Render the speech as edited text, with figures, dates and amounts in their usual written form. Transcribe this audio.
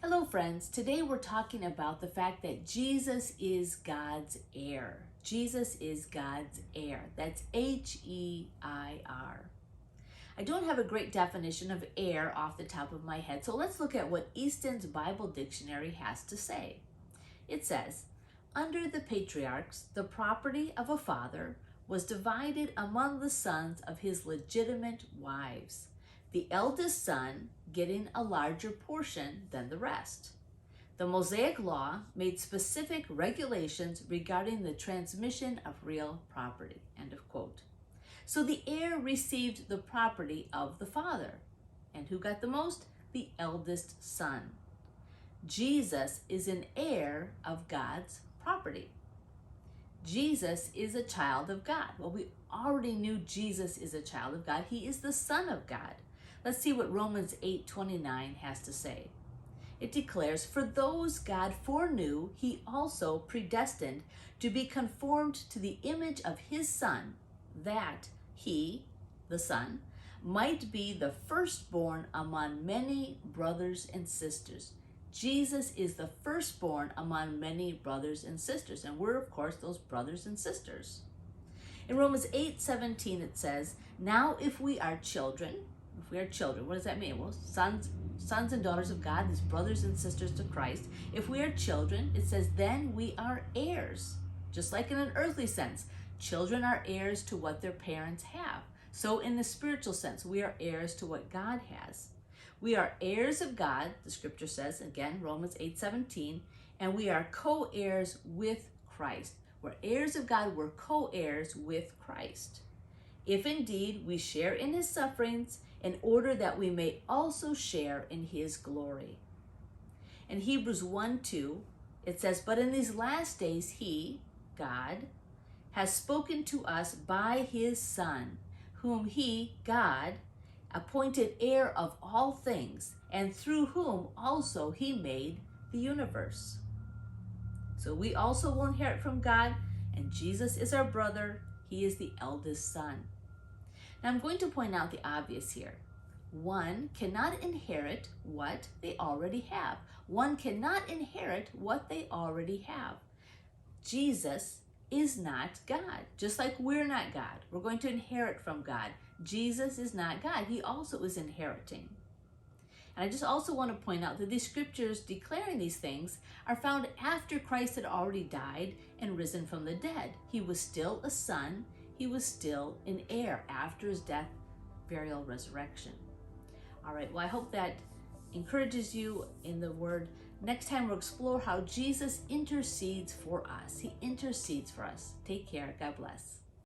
Hello friends, today we're talking about the fact that Jesus is God's heir. Jesus is God's heir. That's H-E-I-R. I don't have a great definition of heir off the top of my head, so let's look at what Easton's Bible Dictionary has to say. It says, under the patriarchs, the property of a father was divided among the sons of his legitimate wives, the eldest son getting a larger portion than the rest. The Mosaic Law made specific regulations regarding the transmission of real property, end of quote. So the heir received the property of the father. And who got the most? The eldest son. Jesus is an heir of God's property. Jesus is a child of God. Well, we already knew Jesus is a child of God. He is the Son of God. Let's see what Romans 8:29 has to say. It declares, for those God foreknew, he also predestined to be conformed to the image of his Son, that he, the Son, might be the firstborn among many brothers and sisters. Jesus is the firstborn among many brothers and sisters, and we're, of course, those brothers and sisters. In Romans 8:17, it says, now if we are children, what does that mean? Well, sons and daughters of God, these brothers and sisters to Christ. If we are children, it says, then we are heirs. Just like in an earthly sense, children are heirs to what their parents have. So in the spiritual sense, we are heirs to what God has. We are heirs of God, the scripture says, again, Romans 8:17, and we are co-heirs with Christ. We're heirs of God, we're co-heirs with Christ. If indeed we share in his sufferings, in order that we may also share in his glory. In Hebrews 1:2, it says, but in these last days he, God, has spoken to us by his Son, whom he, God, appointed heir of all things, and through whom also he made the universe. So we also will inherit from God, and Jesus is our brother. He is the eldest son. Now I'm going to point out the obvious here. One cannot inherit what they already have. One cannot inherit what they already have. Jesus is not God, just like we're not God. We're going to inherit from God. Jesus is not God. He also is inheriting. And I just also want to point out that these scriptures declaring these things are found after Christ had already died and risen from the dead. He was still a son. He was still an heir after his death, burial, resurrection. All right, well, I hope that encourages you in the word. Next time we'll explore how Jesus intercedes for us. He intercedes for us. Take care. God bless.